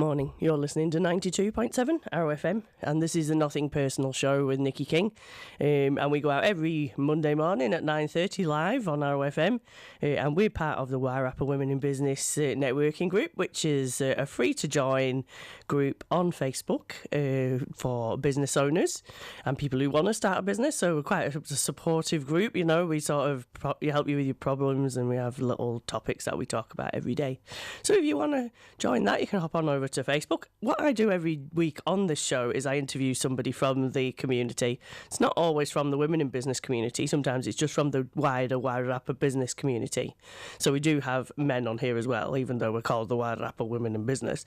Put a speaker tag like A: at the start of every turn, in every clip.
A: morning. You're listening to 92.7 ROFM, and this is the Nothing Personal Show with Nikki King. And we go out every Monday morning at 9:30 live on ROFM. And we're part of the Wairarapa Women in Business networking group, which is a free-to-join group on Facebook for business owners and people who want to start a business. So we're quite a supportive group, you know. We sort of help you with your problems, and we have little topics that we talk about every day. So if you want to join that, you can hop on over to Facebook. What I do every week on this show is I interview somebody from the community. It's not always from the women in business community. Sometimes it's just from the wider Wairarapa business community. So we do have men on here as well, even though we're called the Wairarapa Women in Business.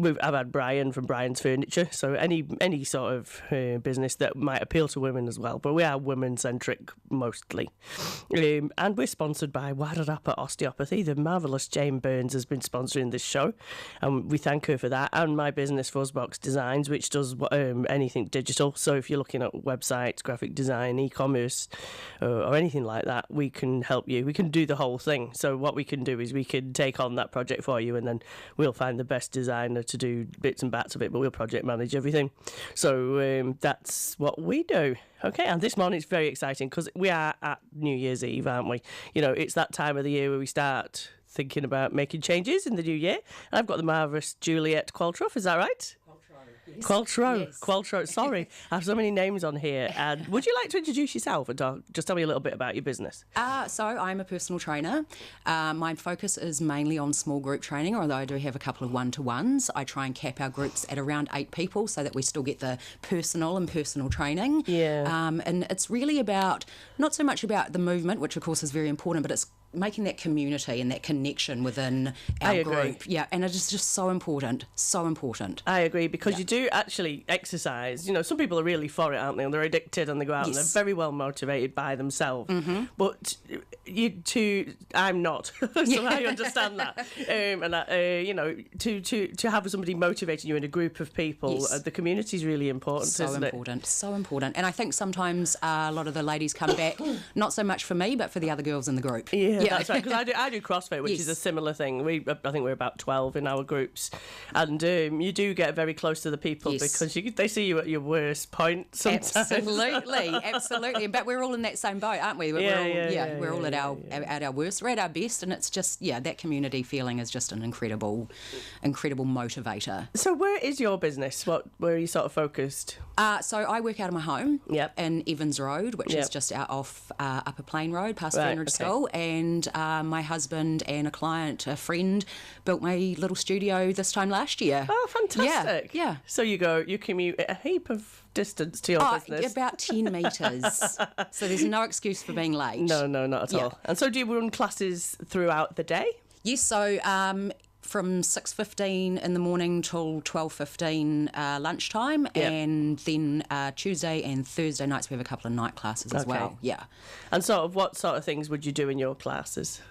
A: I've had Brian from Brian's Furniture, so any sort of business that might appeal to women as well. But we are women-centric mostly. And we're sponsored by Wairarapa Osteopathy. The marvellous Jane Burns has been sponsoring this show, and we thank her for that. And my business, Fuzzbox Designs, which does anything digital. So if you're looking at websites, graphic design, e-commerce, or anything like that, we can help you. We can do the whole thing. So what we can do is we can take on that project for you, and then we'll find the best designer to do bits and bats of it, but we'll project manage everything. So that's what we do. Okay, and this morning it's very exciting because we are at New Year's Eve, aren't we? You know, it's that time of the year where we start thinking about making changes in the new year. And I've got the marvellous Juliet Qualtrough, is that right?
B: Yes.
A: Qualtrough, sorry. I have so many names on here. And would you like to introduce yourself and just tell me a little bit about your business?
B: So I'm a personal trainer. My focus is mainly on small group training, although I do have a couple of one-to-ones. I try and cap our groups at around 8 people so that we still get the personal training.
A: Yeah.
B: And it's really about, not so much about the movement, which of course is very important, but it's making that community and that connection within our group. Yeah, and it is just so important, so important.
A: I agree, because you do actually exercise. You know, some people are really for it, aren't they? And they're addicted and they go out and they're very well motivated by themselves. Mm-hmm. But I'm not, so I understand that. And you know, to have somebody motivating you in a group of people, the community is really important, isn't it?
B: So important. And I think sometimes a lot of the ladies come back, not so much for me, but for the other girls in the group.
A: Yeah, that's right, because I do CrossFit, which is a similar thing. I think we're about 12 in our groups, and you do get very close to the people because they see you at your worst point sometimes.
B: Absolutely. But we're all in that same boat, aren't we? We're all at our worst. We're at our best, and it's just that community feeling is just an incredible motivator.
A: So where is your business? Where are you sort of focused?
B: So I work out of my home in Evans Road, which is just out off Upper Plain Road, past Fernridge School, and my husband and a friend, built my little studio this time last year.
A: Oh, fantastic.
B: Yeah.
A: So you commute a heap of distance to your business.
B: About 10 metres. So there's no excuse for being late.
A: No, not at all. And so do you run classes throughout the day?
B: Yes, so from 6:15 in the morning till 12:15 lunchtime, and then Tuesday and Thursday nights we have a couple of night classes as well. Yeah.
A: And what sort of things would you do in your classes?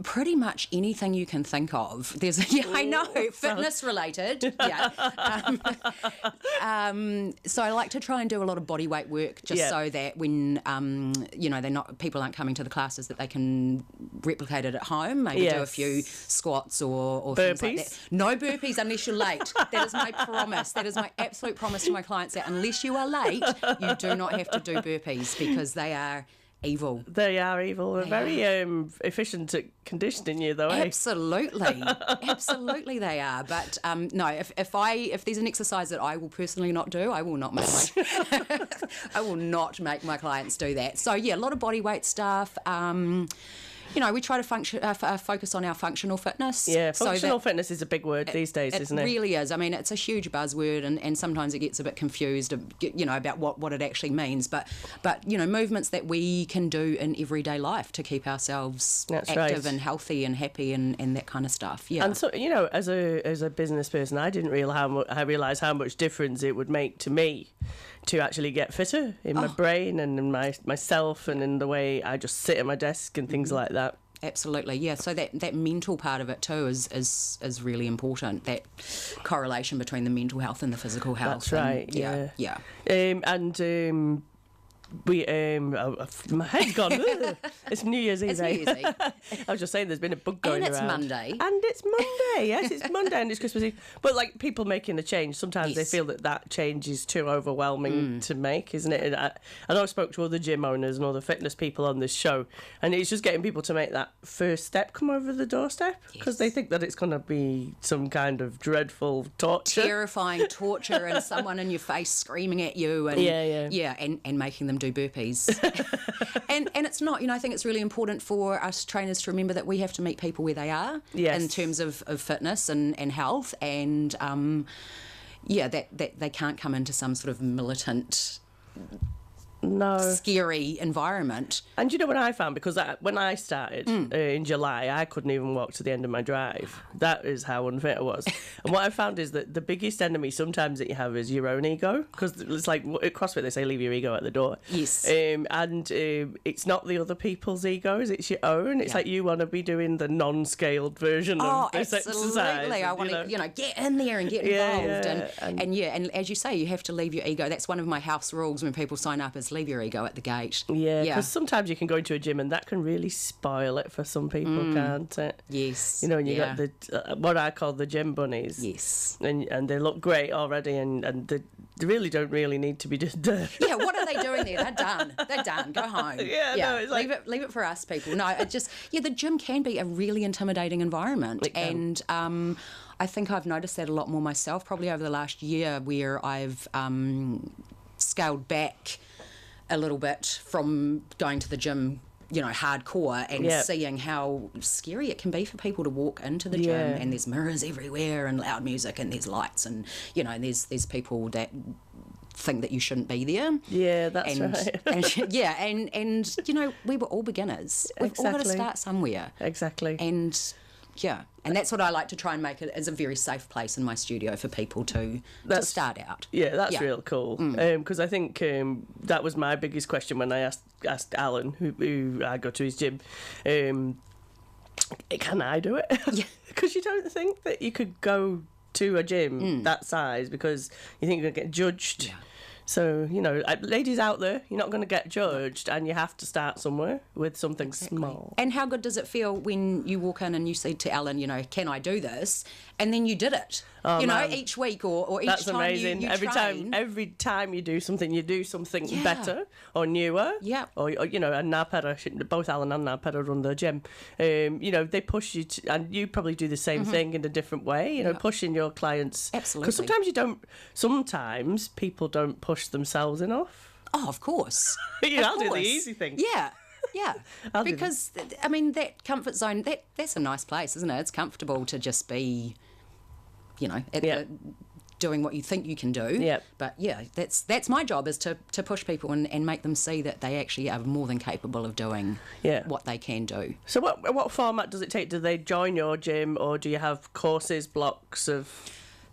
B: Pretty much anything you can think of. I know, fitness related. Yeah. So I like to try and do a lot of body weight work, just so that when people aren't coming to the classes, that they can replicate it at home. Maybe do a few squats or things like that. No burpees unless you're late. That is my promise. That is my absolute promise to my clients, that unless you are late, you do not have to do burpees, because they are evil.
A: They are evil. They're very efficient at conditioning you, though.
B: Absolutely, absolutely they are. But no, if there's an exercise that I will personally not do, I will not make my clients do that. So a lot of body weight stuff. We try to focus on our functional fitness. Yeah,
A: functional fitness is a big word these days, isn't it? It
B: really is. I mean, it's a huge buzzword, and sometimes it gets a bit confused, about what it actually means. But movements that we can do in everyday life to keep ourselves active and healthy and happy and that kind of stuff. Yeah.
A: And so, as a business person, I didn't realise how much difference it would make to me to actually get fitter in my brain and in myself and in the way I just sit at my desk and things like that.
B: Absolutely, yeah. So that mental part of it too is really important. That correlation between the mental health and the physical health.
A: That's right. Yeah. my head's gone. It's New Year's Eve.
B: It's New Year's Eve.
A: I was just saying, there's been a bug going
B: And it's
A: around.
B: Monday.
A: And it's Monday. Yes, it's Monday and it's Christmas Eve. But like people making a change, sometimes they feel that change is too overwhelming to make, isn't it? And I know I spoke to other gym owners and other fitness people on this show, and it's just getting people to make that first step come over the doorstep, because they think that it's going to be some kind of dreadful torture.
B: Terrifying torture and someone in your face screaming at you and and making them do burpees. and it's not, I think it's really important for us trainers to remember that we have to meet people where they are in terms of fitness and health, and that they can't come into some sort of militant scary environment.
A: And you know what I found? Because when I started in July, I couldn't even walk to the end of my drive. That is how unfit I was. And what I found is that the biggest enemy sometimes that you have is your own ego. Because it's like at CrossFit, they say leave your ego at the door.
B: Yes.
A: And it's not the other people's egos, it's your own. It's like you want to be doing the non-scaled version of this exercise.
B: I want to, get in there and get involved. And as you say, you have to leave your ego. That's one of my house rules when people sign up, is leave your ego at the gate.
A: Yeah, because sometimes you can go into a gym and that can really spoil it for some people, can't it?
B: Yes.
A: And you got the what I call the gym bunnies.
B: Yes.
A: And they look great already, and they really don't really need to be just done.
B: Yeah, what are they doing there? They're done. Go home.
A: No, it's like...
B: leave it for us people. No, it just the gym can be a really intimidating environment, and I think I've noticed that a lot more myself, probably over the last year, where I've scaled back a little bit from going to the gym, hardcore, and seeing how scary it can be for people to walk into the gym, and there's mirrors everywhere and loud music and there's lights, and and there's people that think that you shouldn't be there.
A: Yeah, that's right.
B: and we were all beginners. We've all got to start somewhere.
A: Exactly.
B: And that's what I like to try and make it as a very safe place in my studio for people to start out.
A: Yeah, that's real cool. Because I think that was my biggest question when I asked Alan, who I go to his gym, can I do it? Because you don't think that you could go to a gym that size, because you think you're going to get judged. Yeah. So, ladies out there, you're not going to get judged, and you have to start somewhere with something small.
B: And how good does it feel when you walk in and you say to Alan, can I do this? And then you did it. Oh, man. Each week or each
A: That's
B: time
A: amazing.
B: you
A: Every time you do something better or newer.
B: Yeah.
A: Or and Narpera, both Alan and Narpera run their gym. They push you to, and you probably do the same thing in a different way, pushing your clients.
B: Absolutely.
A: Because sometimes people don't push themselves enough.
B: Oh, of course.
A: I'll do the easy thing.
B: Yeah. Yeah, because that comfort zone, that's a nice place, isn't it? It's comfortable to just be, doing what you think you can do.
A: Yeah.
B: But that's my job, is to push people and make them see that they actually are more than capable of doing what they can do.
A: So what format does it take? Do they join your gym, or do you have courses, blocks of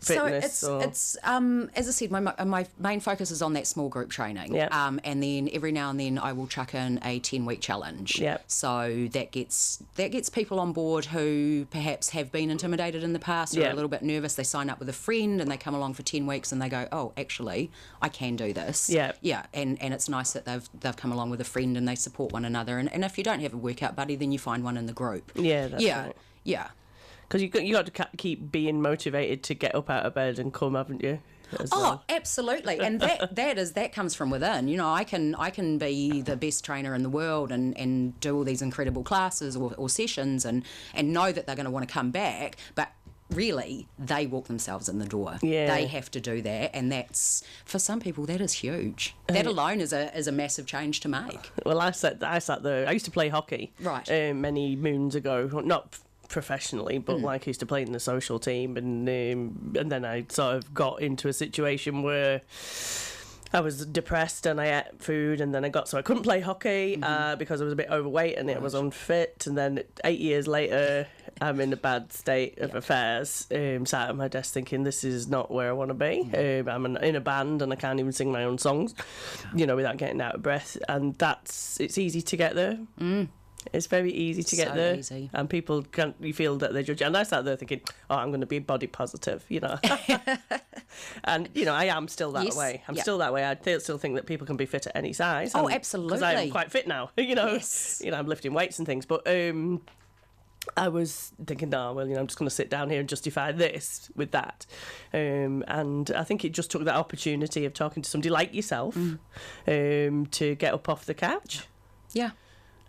A: fitness?
B: So it's as I said, my main focus is on that small group training. And then every now and then I will chuck in a 10-week challenge. So that gets people on board who perhaps have been intimidated in the past or are a little bit nervous. They sign up with a friend and they come along for 10 weeks and they go, oh, actually, I can do this. And it's nice that they've come along with a friend and they support one another. And if you don't have a workout buddy, then you find one in the group.
A: That's right.
B: Yeah.
A: Because you got to keep being motivated to get up out of bed and come, haven't you?
B: Absolutely, and that comes from within. I can be the best trainer in the world and do all these incredible classes or sessions and know that they're going to want to come back, but really they walk themselves in the door. They have to do that, and that's, for some people, that is huge. That alone is a massive change to make.
A: Well, I sat there. I used to play hockey many moons ago, not professionally, but I used to play in the social team, and then I sort of got into a situation where I was depressed and I ate food, and then I couldn't play hockey because I was a bit overweight and it was unfit, and then 8 years later I'm in a bad state of affairs, sat at my desk thinking this is not where I want to be. I'm in a band and I can't even sing my own songs, without getting out of breath, and it's easy to get there. It's very easy to get there.
B: Easy.
A: And people you feel that they judge. And I sat there thinking, I'm going to be body positive, And, you know, I am still that
B: Yes.
A: way. I'm
B: Yeah.
A: still that way. I still think that people can be fit at any size.
B: Oh, absolutely.
A: Because I'm quite fit now, you know.
B: Yes.
A: You know, I'm lifting weights and things. But I was thinking, no, well, you know, I'm just going to sit down here and justify this with that. And I think it just took that opportunity of talking to somebody like yourself to get up off the couch.
B: Yeah.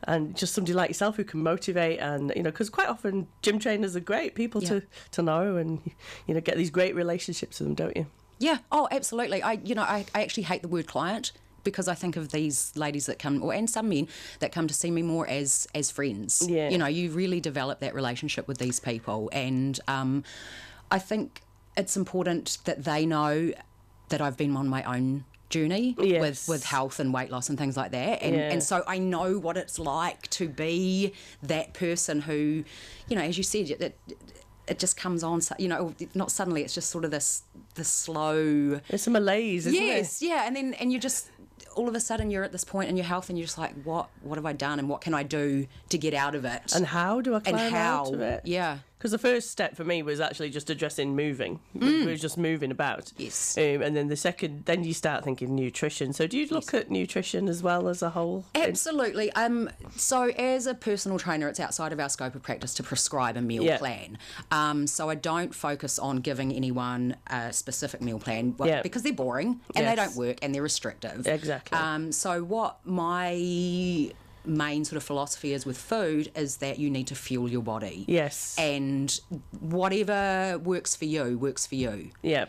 A: And just somebody like yourself who can motivate, and, you know, because quite often gym trainers are great people to know, and, you know, get these great relationships with them, don't you?
B: Yeah. Oh, absolutely. I actually hate the word client, because I think of these ladies that come, and some men that come to see me more as friends.
A: Yeah.
B: You know, you really develop that relationship with these people, and I think it's important that they know that I've been on my own journey with health and weight loss and things like that, and so I know what it's like to be that person who, you know, as you said, it just comes on, you know, not suddenly, it's just sort of this slow,
A: It's a malaise, isn't it?
B: yes, yeah, and you just, all of a sudden you're at this point in your health and you're just like, what have I done, and what can I do to get out of it,
A: And how do I climb out of it?
B: Yeah.
A: Because the first step for me was actually just addressing moving. We were just moving about.
B: Yes.
A: And then the second, then you start thinking nutrition. So do you look at nutrition as well as a whole?
B: Absolutely. So as a personal trainer, it's outside of our scope of practice to prescribe a meal plan. So I don't focus on giving anyone a specific meal plan because they're boring and they don't work and they're restrictive.
A: Exactly.
B: So what my main sort of philosophy is with food is that you need to fuel your body.
A: Yes.
B: And whatever works for you, works for you.
A: Yeah.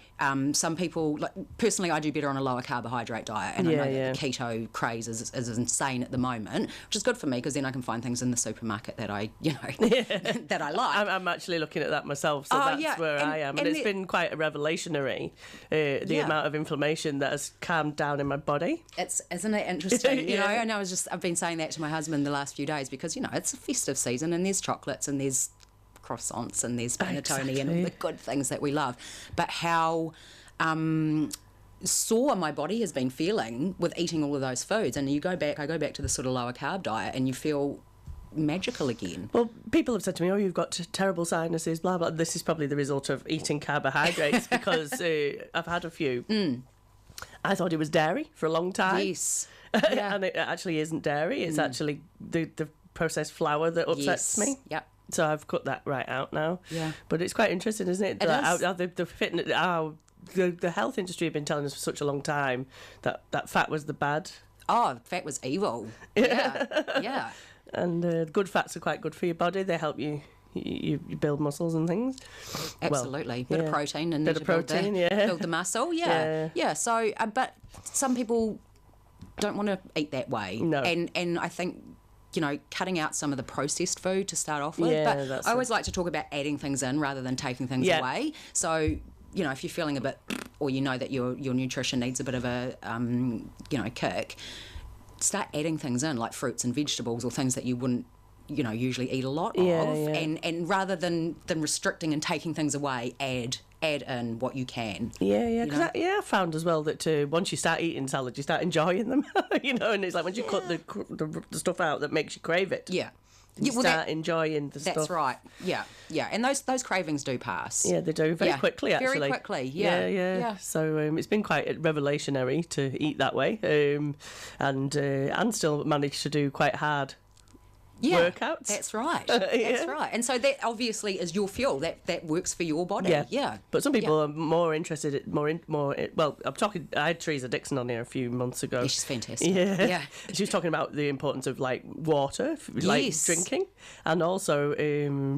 B: Some people, like, personally, I do better on a lower carbohydrate diet, and I know that the keto craze is insane at the moment, which is good for me because then I can find things in the supermarket that I, you know, that I like.
A: I'm actually looking at that myself, so that's where I am. And it's been quite a revelationary, the amount of inflammation that has calmed down in my body.
B: Isn't it interesting? You know, and I've been saying that to my husband the last few days because, you know, it's a festive season and there's chocolates and there's croissants and there's panettone and all the good things that we love. But how sore my body has been feeling with eating all of those foods. And I go back to the sort of lower carb diet and you feel magical again.
A: Well, people have said to me, oh, you've got terrible sinuses, blah, blah. This is probably the result of eating carbohydrates because I've had a few. I thought it was dairy for a long time.
B: Yes.
A: Yeah. And it actually isn't dairy. It's actually the processed flour that upsets me.
B: Yep.
A: So I've cut that right out now.
B: Yeah.
A: But it's quite interesting, isn't it?
B: It is.
A: How the fitness, the health industry have been telling us for such a long time that fat was the bad.
B: Oh, fat was evil. Yeah. Yeah.
A: And good fats are quite good for your body. They help you build muscles and things.
B: Absolutely. Bit of protein and
A: bit of protein,
B: build the muscle. Yeah. So, but some people don't want to eat that way.
A: No.
B: And I think, you know, cutting out some of the processed food to start off with.
A: Yeah,
B: but I always like to talk about adding things in rather than taking things away. So, you know, if you're feeling a bit, or you know that your nutrition needs a bit of a, you know, kick, start adding things in, like fruits and vegetables or things that you wouldn't, you know, usually eat a lot of. And rather than restricting and taking things away, add in what you can.
A: Because I found as well that once you start eating salads, you start enjoying them. You know, and it's like once you cut the stuff out that makes you crave it.
B: Yeah.
A: You start enjoying the stuff.
B: That's right. Yeah. And those cravings do pass.
A: Yeah, they do very quickly. Actually,
B: very quickly. Yeah.
A: So it's been quite revolutionary to eat that way, and still manage to do quite hard workouts.
B: That's right. That's right. And so that obviously is your fuel. That works for your body. Yeah.
A: But some people are more interested, well, I had Teresa Dixon on here a few months ago.
B: Yeah, she's fantastic.
A: Yeah. She was talking about the importance of like water, like drinking, and also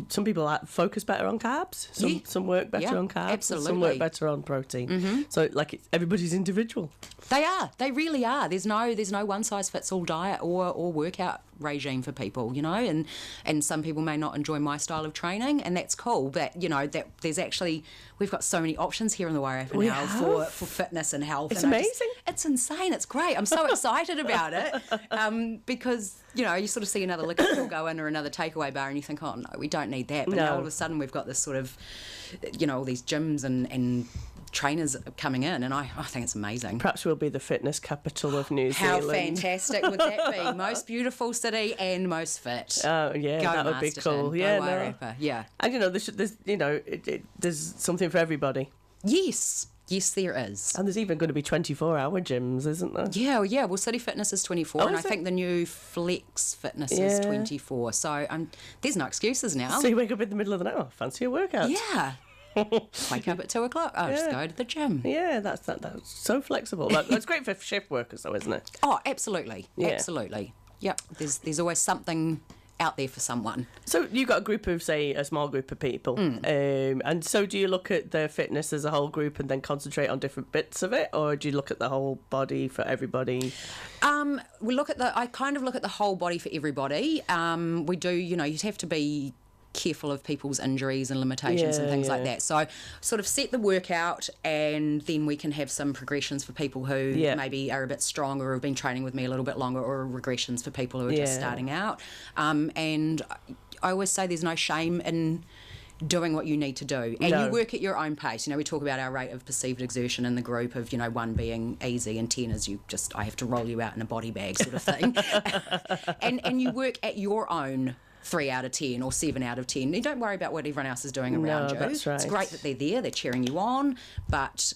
A: some people focus better on carbs. Some work better on carbs.
B: Absolutely.
A: Some work better on protein. So like everybody's individual.
B: They are. They really are. There's no one size fits all diet or workout regime for people, you know, and some people may not enjoy my style of training, and that's cool. But you know that we've got so many options here in the Wairarapa now for fitness and health.
A: It's amazing.
B: It's insane. It's great. I'm so excited about it because you know you sort of see another liquor store go in or another takeaway bar, and you think, oh no, we don't need that. But now all of a sudden we've got this sort of, you know, all these gyms and trainers coming in, and I think it's amazing.
A: Perhaps we'll be the fitness capital of New Zealand.
B: How fantastic would that be? Most beautiful city and most fit.
A: Oh yeah, that would be cool.
B: Yeah,
A: And you know, there's something for everybody.
B: Yes. Yes, there is.
A: And there's even going to be 24-hour gyms, isn't there?
B: Yeah. Well, City Fitness is 24, and I think the new Flex Fitness is 24. So there's no excuses now.
A: So you wake up in the middle of the night, fancy a workout.
B: Yeah. Wake up at 2 o'clock. I'll just go to the gym.
A: Yeah, that's so flexible. That's great for shift workers, though, isn't it?
B: Oh, absolutely. Yeah. Absolutely. Yep. There's always something out there for someone.
A: So you've got a group of, say, a small group of people. And so do you look at the fitness as a whole group and then concentrate on different bits of it? Or do you look at the whole body for everybody?
B: I kind of look at the whole body for everybody. We do, you'd have to be careful of people's injuries and limitations and things like that. So sort of set the workout, and then we can have some progressions for people who maybe are a bit stronger or have been training with me a little bit longer, or regressions for people who are just starting out. And I always say there's no shame in doing what you need to do, and you work at your own pace. We talk about our rate of perceived exertion in the group of 1 being easy and 10 is I have to roll you out in a body bag sort of thing. and you work at your own 3 out of 10 or 7 out of 10. You don't worry about what everyone else is doing around you.
A: That's right.
B: It's great that they're there, they're cheering you on, but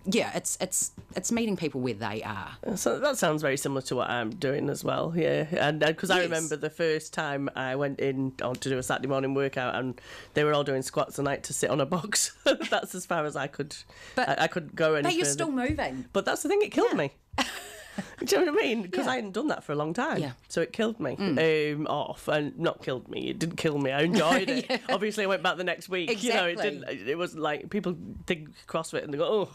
B: it's meeting people where they are.
A: So that sounds very similar to what I'm doing as well, and because I remember the first time I went in to do a Saturday morning workout, and they were all doing squats and I had to sit on a box. That's as far as I could. But I could go any
B: But you're
A: further.
B: Still moving.
A: But that's the thing; it killed me. Do you know what I mean? Because I hadn't done that for a long time.
B: Yeah.
A: So it killed me off. And not killed me. It didn't kill me. I enjoyed it. Obviously, I went back the next week.
B: Exactly.
A: It was like people think CrossFit and they go, oh.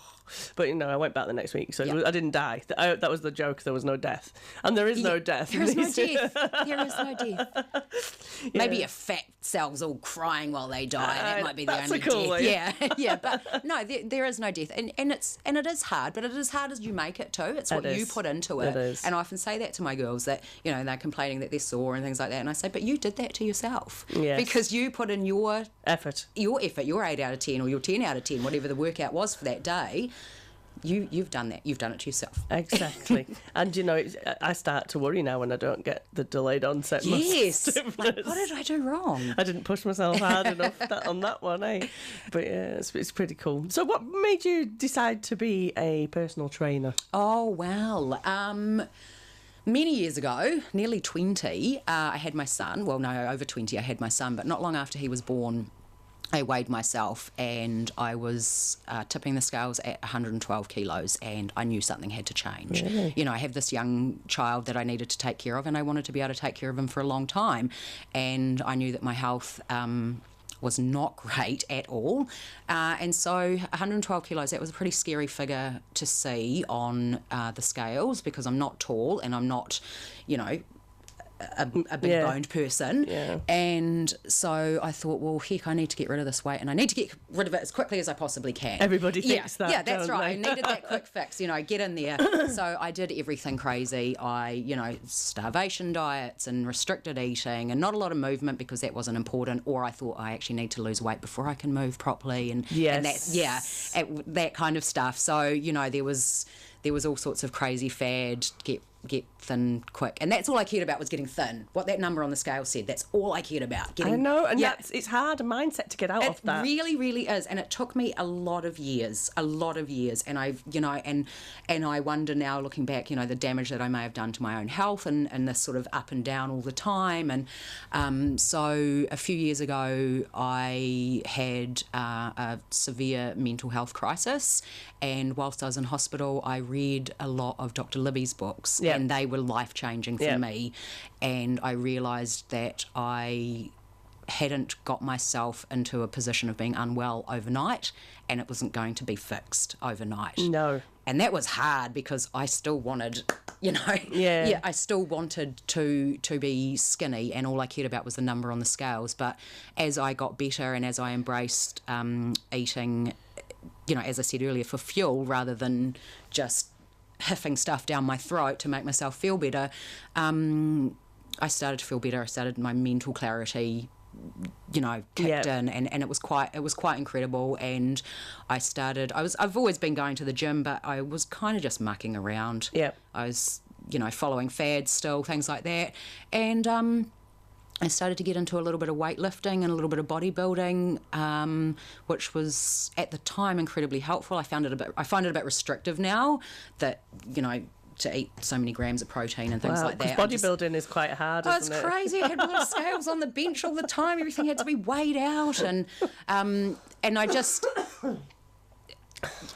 A: But, I went back the next week. So I didn't die. That was the joke. There was no death. And there is no death.
B: There is no death. There is no death. Maybe a fat cell's all crying while they die. That might be the only death. Yeah. But no, there is no death. And it is hard, but it is hard as you make it too. It's what you put into it. And I often say that to my girls that, they're complaining that they're sore and things like that. And I say, but you did that to yourself. Yes. Because you put in your effort, your 8 out of 10 or your 10 out of 10, whatever the workout was for that day. You've done that. You've done it to yourself.
A: Exactly. And, I start to worry now when I don't get the delayed onset muscle stiffness.
B: Like, what did I do wrong?
A: I didn't push myself hard enough on that one, eh? But, yeah, it's pretty cool. So what made you decide to be a personal trainer?
B: Oh, well, many years ago, nearly 20, I had my son. Well, no, over 20 I had my son. But not long after he was born, I weighed myself and I was tipping the scales at 112 kilos, and I knew something had to change. Really? I have this young child that I needed to take care of, and I wanted to be able to take care of him for a long time. And I knew that my health was not great at all. And so 112 kilos, that was a pretty scary figure to see on the scales, because I'm not tall and I'm not, a big boned person. And so I thought, well, heck, I need to get rid of this weight, and I need to get rid of it as quickly as I possibly can.
A: Everybody thinks that.
B: Yeah, that's right. I needed that quick fix, get in there. So I did everything crazy. I, starvation diets and restricted eating and not a lot of movement because that wasn't important, or I thought I actually need to lose weight before I can move properly and that kind of stuff. So, there was all sorts of crazy fad, get thin quick, and that's all I cared about was getting thin. What that number on the scale said, that's all I cared about.
A: I know, and it's hard a mindset to get out of that.
B: It really, really is, and it took me a lot of years, and I've, and I wonder now, looking back, the damage that I may have done to my own health, and this sort of up and down all the time, and so a few years ago I had a severe mental health crisis, and whilst I was in hospital, I read a lot of Dr. Libby's books, and they were life-changing for me, and I realised that I hadn't got myself into a position of being unwell overnight, and it wasn't going to be fixed overnight.
A: No.
B: And that was hard because I still wanted, I still wanted to be skinny, and all I cared about was the number on the scales. But as I got better and as I embraced eating, as I said earlier, for fuel rather than just hiffing stuff down my throat to make myself feel better, I started to feel better. I started, my mental clarity, kicked in, and it was quite incredible. And I've always been going to the gym, but I was kind of just mucking around. I was, following fads still, things like that. And I started to get into a little bit of weightlifting and a little bit of bodybuilding, which was at the time incredibly helpful. I find it a bit restrictive now, that to eat so many grams of protein and things like that.
A: Bodybuilding is quite hard, isn't it?
B: It's crazy. I had little scales on the bench all the time. Everything had to be weighed out, and I just.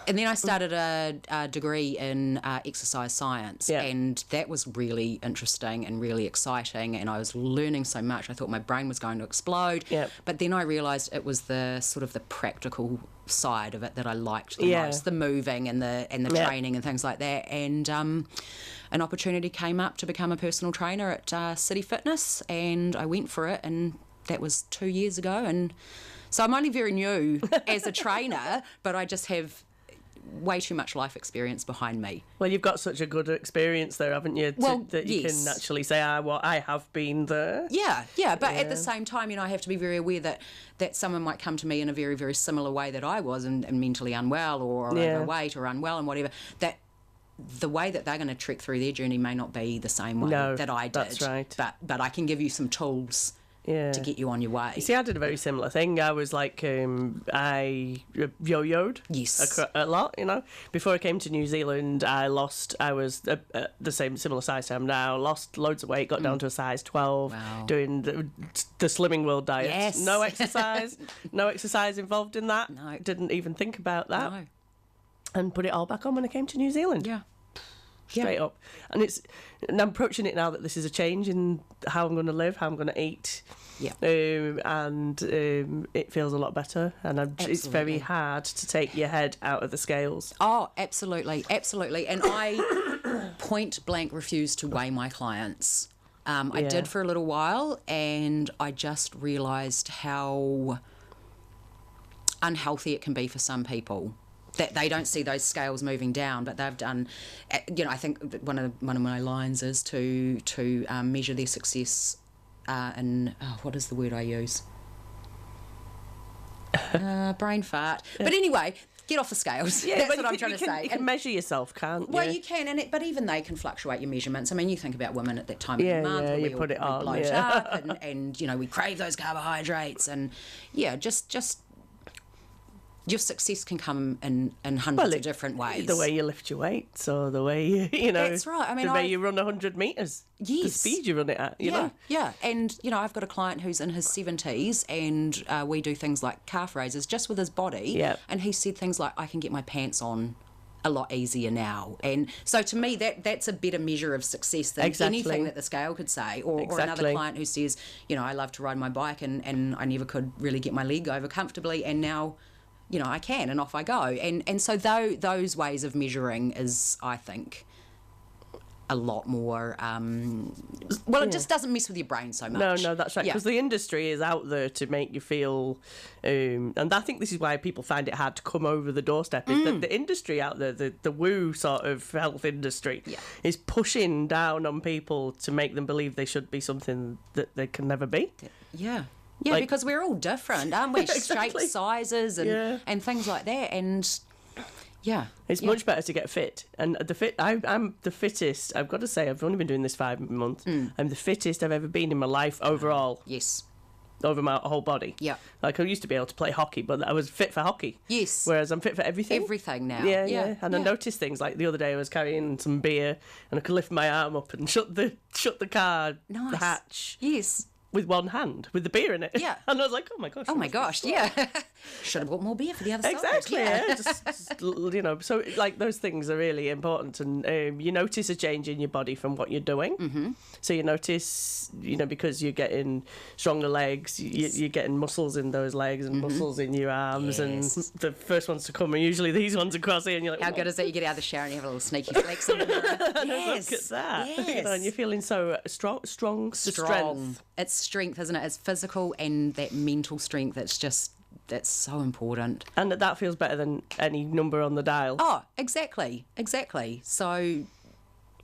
B: And then I started a degree in exercise science, and that was really interesting and really exciting, and I was learning so much. I thought my brain was going to explode, but then I realised it was the sort of the practical side of it that I liked the most, the moving and the training and things like that. And an opportunity came up to become a personal trainer at City Fitness, and I went for it, and that was 2 years ago. And so I'm only very new as a trainer, but I just have way too much life experience behind me.
A: Well, you've got such a good experience there, haven't you? That you can actually say, I have been there.
B: Yeah. But at the same time, I have to be very aware that someone might come to me in a very, very similar way that I was, and mentally unwell or overweight or unwell and whatever, that the way that they're going to trek through their journey may not be the same way that I did.
A: That's right.
B: But I can give you some tools to get you on your way.
A: You see, I did a very similar thing. I was like, I yo-yoed a lot, Before I came to New Zealand, I was the similar size I am now, lost loads of weight, got down to a size 12, doing the Slimming World diet.
B: Yes.
A: No exercise involved in that.
B: No.
A: Didn't even think about that.
B: No.
A: And put it all back on when I came to New Zealand.
B: Yeah.
A: Straight up. And I'm approaching it now that this is a change in how I'm going to live, how I'm going to eat.
B: Yeah.
A: It feels a lot better. And it's very hard to take your head out of the scales.
B: Oh, absolutely. Absolutely. And I point blank refuse to weigh my clients. I did for a little while, and I just realised how unhealthy it can be for some people. That they don't see those scales moving down, but they've done. I think one of my lines is to measure their success in what is the word I use? Brain fart. But anyway, get off the scales. Yeah, that's what I'm trying to say.
A: You can measure yourself, can't you?
B: Well, you can, but even they can fluctuate your measurements. I mean, you think about women at that time of the month,
A: you put it on,
B: bloat up, and we crave those carbohydrates, and just. Your success can come in hundreds of different ways.
A: The way you lift your weights, or the way
B: That's right. I mean,
A: the way you run 100 metres.
B: Yes.
A: The speed you run it at. You know.
B: Yeah. And I've got a client who's in his 70s, and we do things like calf raises just with his body.
A: Yeah.
B: And he said things like, "I can get my pants on a lot easier now." And so to me, that's a better measure of success than anything that the scale could say. Or another client who says, I love to ride my bike, and I never could really get my leg over comfortably, and now I can, and off I go. And so those ways of measuring is, I think, a lot more... it just doesn't mess with your brain so much.
A: No, that's right, because the industry is out there to make you feel... and I think this is why people find it hard to come over the doorstep, is that the industry out there, the woo sort of health industry, is pushing down on people to make them believe they should be something that they can never be.
B: Yeah. Yeah, because we're all different, aren't we? Shape, sizes, and things like that. And it's
A: much better to get fit. And I'm the fittest. I've got to say, I've only been doing this 5 months. I'm the fittest I've ever been in my life overall.
B: Yes.
A: Over my whole body.
B: Yeah.
A: Like, I used to be able to play hockey, but I was fit for hockey.
B: Yes.
A: Whereas I'm fit for everything.
B: Everything now.
A: Yeah. And I noticed things like the other day I was carrying some beer, and I could lift my arm up and shut the car, the hatch.
B: Yes.
A: With one hand, with the beer in it.
B: Yeah.
A: And I was like, oh my gosh.
B: Oh my gosh, yeah. Should have bought more beer for the other side.
A: Exactly, yeah. Just, so like those things are really important. And you notice a change in your body from what you're doing. Mm-hmm. So you notice, because you're getting stronger legs, you're getting muscles in those legs and muscles in your arms. And the first ones to come are usually these ones across here. And you're like,
B: how good is it? You get out of the shower and you have a little sneaky flex in the mirror. Yes.
A: Look at that.
B: Yes.
A: And you're feeling so strong. Strength.
B: It's strength, isn't it? It's physical and that mental strength. That's so important.
A: And that feels better than any number on the dial.
B: Oh, exactly. So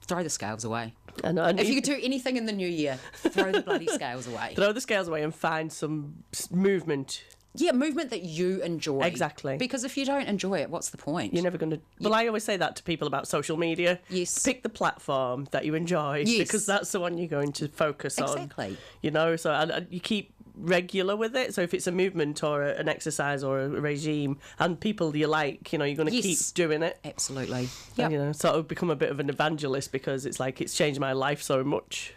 B: throw the scales away.
A: And
B: if you could do anything in the new year, throw the bloody scales away.
A: Throw the scales away and find some movement
B: Yeah, movement that you enjoy.
A: Exactly.
B: Because if you don't enjoy it, what's the point?
A: You're never going to... Well, I always say that to people about social media.
B: Yes.
A: Pick the platform that you enjoy, because that's the one you're going to focus on.
B: Exactly.
A: You know, so you keep regular with it. So if it's a movement or an exercise or a regime and people you like, you know, you're going to keep doing it.
B: Absolutely.
A: Yeah. You know, sort of become a bit of an evangelist, because it's like it's changed my life so much.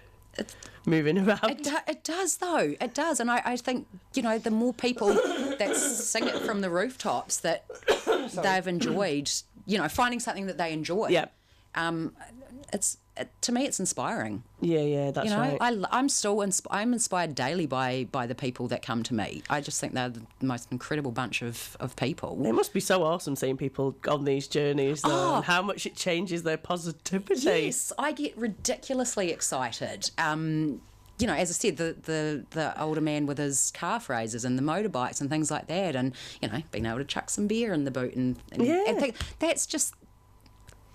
A: Moving around.
B: It does, though. It does. And I think, you know, the more people that sing it from the rooftops that they've enjoyed, you know, finding something that they enjoy.
A: Yeah.
B: To me, it's inspiring.
A: Yeah, that's right.
B: I'm inspired daily by the people that come to me. I just think they're the most incredible bunch of people.
A: It must be so awesome seeing people on these journeys, though, and how much it changes their positivity.
B: Yes, I get ridiculously excited. You know, as I said, the older man with his calf raises and the motorbikes and things like that, and, you know, being able to chuck some beer in the boot and that's just...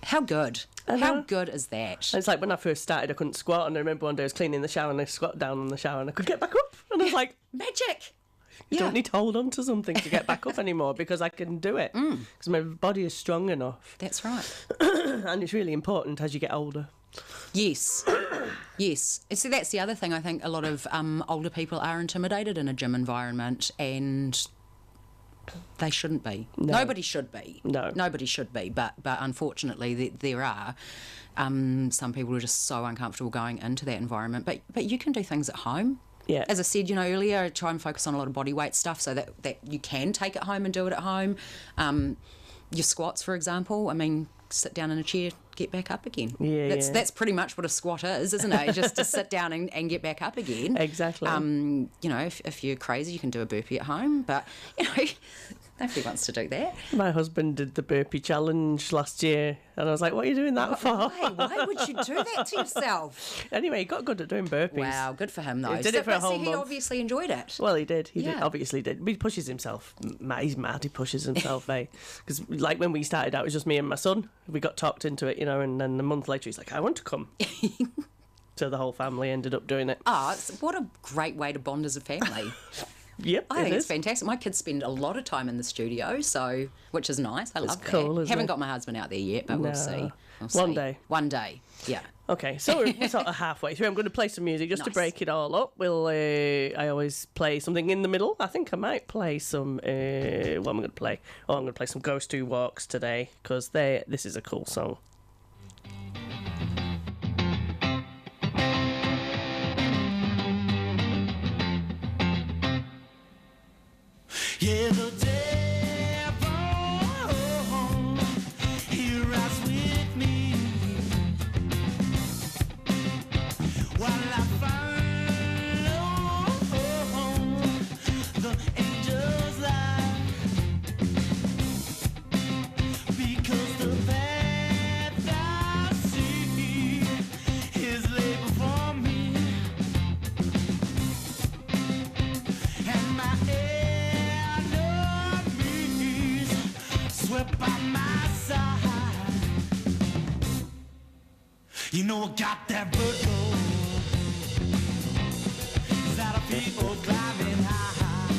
B: How good? How good is that?
A: It's like when I first started, I couldn't squat, and I remember one day I was cleaning the shower and I squat down in the shower and I could get back up, and I was like,
B: magic.
A: You don't need to hold on to something to get back up anymore, because I can do it, because my body is strong enough.
B: That's right.
A: And it's really important as you get older.
B: Yes. Yes. So that's the other thing. I think a lot of older people are intimidated in a gym environment, and they shouldn't be.
A: No.
B: Nobody should be.
A: No.
B: Nobody should be. But unfortunately, there are some people who are just so uncomfortable going into that environment. But you can do things at home.
A: Yeah.
B: As I said, you know, earlier, I try and focus on a lot of body weight stuff so that you can take it home and do it at home. Your squats, for example, I mean, sit down in a chair, get back up again. That's pretty much what a squat is, isn't it? Just to sit down and get back up again.
A: Exactly.
B: You know, if you're crazy, you can do a burpee at home, but, you know, nobody wants to do that.
A: My husband did the burpee challenge last year, and I was like, what are you doing that for?
B: Why would you do that to yourself?
A: Anyway, he got good at doing burpees.
B: Wow, good for him, though.
A: He did it for a whole
B: month. He obviously enjoyed it.
A: Well, he did. He obviously did. He pushes himself. He's mad. He pushes himself, eh? Because, like, when we started out, it was just me and my son. We got talked into it, you know, and then a month later, he's like, I want to come. So the whole family ended up doing it.
B: What a great way to bond as a family.
A: Yep,
B: I think it's fantastic. My kids spend a lot of time in the studio, which is nice. I love
A: cool,
B: that. Haven't got my husband out there yet, but we'll see.
A: One day.
B: One day, yeah.
A: Okay, so we're sort of halfway through. I'm going to play some music just to break it all up. I always play something in the middle. I think I might play some... what am I going to play? Oh, I'm going to play some Ghost Who Walks today, because this is a cool song.
C: Yeah, the devil, he rides with me while I follow the angel's light, because the path I see is laid before me, and my swept by my side. You know I got that vertigo, 'cause out of people climbing high.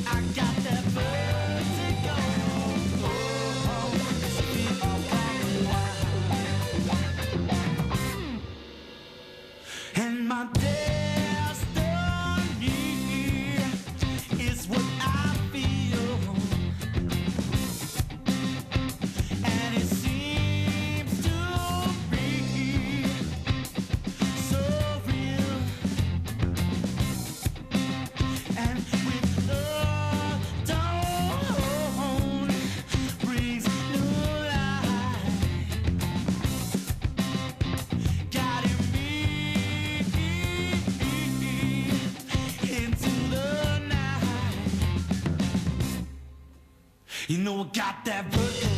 C: I got that vertigo. And my destiny is what I feel, and it seems to be so real. And with the dawn brings new light, guiding me into the night. You know I got that vertigo,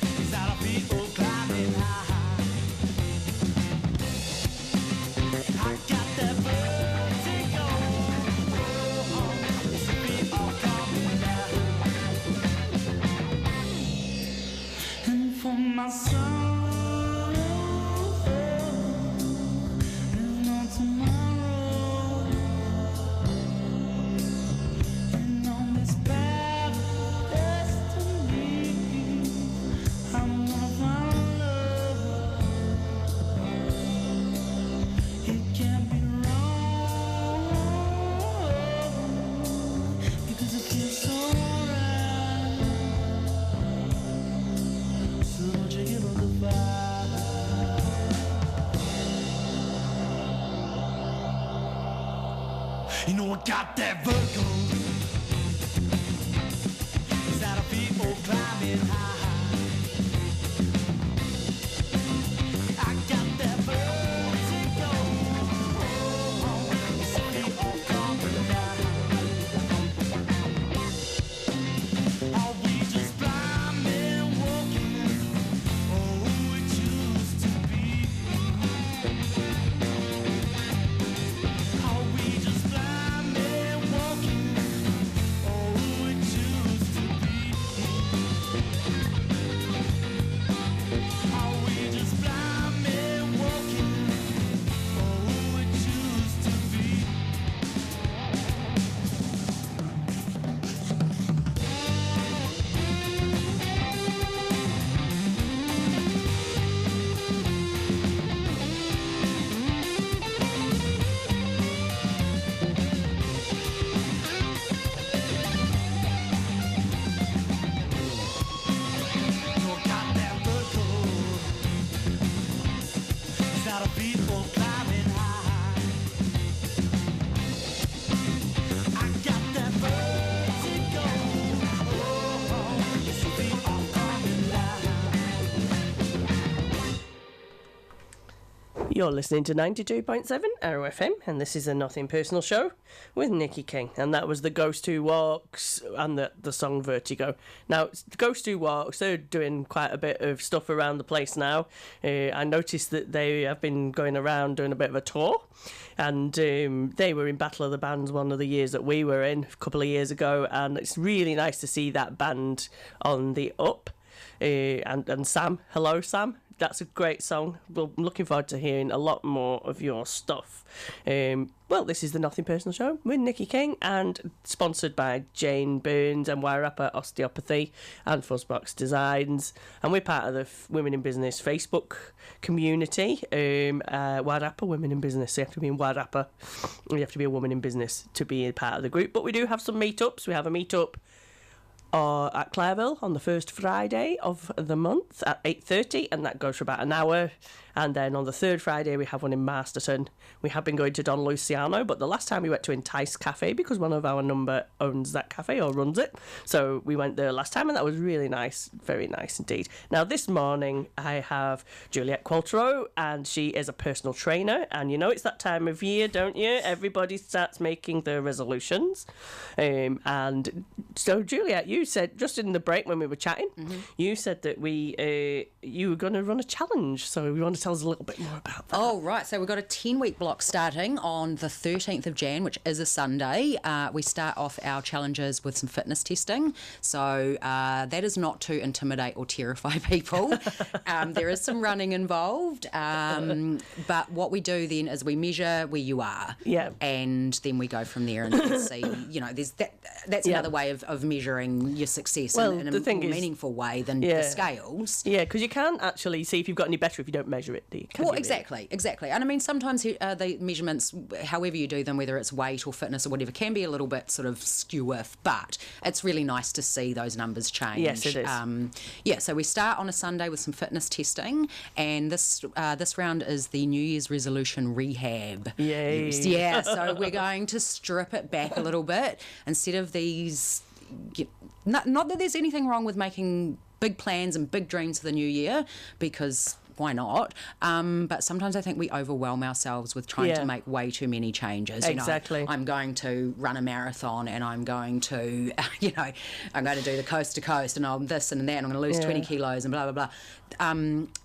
C: 'cause out of people climbing high. I got that vertigo. It's the feet all coming down. And for my soul, there's no tomorrow. You know I got that vertigo. That I feel climbing high. I got that vertigo. Oh, it's a feel coming down. Are we just blind men walking? Oh, it used to be. Are we just blind men walking? Oh, it used to be. Are we just blind men walking? Oh, it used to be. No, I got that vertigo. It's not a people climbing high. I got that vertigo. Oh, it's a people coming down.
A: You're listening to 92.7 Arrow FM, and this is a Nothing Personal show with Nikki King. And that was the Ghost Who Walks and the song Vertigo. Now, Ghost Who Walks, they're doing quite a bit of stuff around the place now. I noticed that they have been going around doing a bit of a tour, and they were in Battle of the Bands one of the years that we were in a couple of years ago, and it's really nice to see that band on the up. And Sam, hello Sam. That's a great song. Well, I'm looking forward to hearing a lot more of your stuff. Well, this is the Nothing Personal show with Nikki King, and sponsored by Jane Burns and Wairarapa Osteopathy and Fuzzbox Designs. And we're part of the Women in Business Facebook community. Wairarapa Women in Business. So you have to be in Wairarapa. You have to be a woman in business to be a part of the group. But we do have some meetups. We have a meetup at Clareville on the first Friday of the month at 8:30, and that goes for about an hour. And then on the third Friday we have one in Masterton. We have been going to Don Luciano, but the last time we went to Entice Cafe because one of our number owns that cafe or runs it. So we went there last time, and that was really nice, very nice indeed. Now this morning I have Juliette Qualtero, and she is a personal trainer, and you know it's that time of year, don't you? Everybody starts making their resolutions. And so Juliette, you said just in the break when we were chatting, you said that you were going to run a challenge, so we want to tell us a little bit more about that.
B: Oh, right. So we've got a 10-week block starting on the 13th of Jan, which is a Sunday. We start off our challenges with some fitness testing. So that is not to intimidate or terrify people. There is some running involved. But what we do then is we measure where you are.
A: Yeah.
B: And then we go from there and see, you know, that's another way of measuring your success in a more meaningful way than the scales.
A: Yeah, because you can't actually see if you've got any better if you don't measure it.
B: Well, exactly. And I mean, sometimes the measurements, however you do them, whether it's weight or fitness or whatever, can be a little bit sort of skew-if, but it's really nice to see those numbers change.
A: Yes, it is.
B: So we start on a Sunday with some fitness testing, and this round is the New Year's resolution rehab.
A: Yay.
B: Yeah, so we're going to strip it back a little bit. Instead of these... Not that there's anything wrong with making big plans and big dreams for the new year, because why not? But sometimes I think we overwhelm ourselves with trying to make way too many changes.
A: Exactly.
B: You know, I'm going to run a marathon, and I'm going to, I'm going to do the coast to coast, and I'm this and that, and I'm going to lose 20 kilos and blah, blah, blah.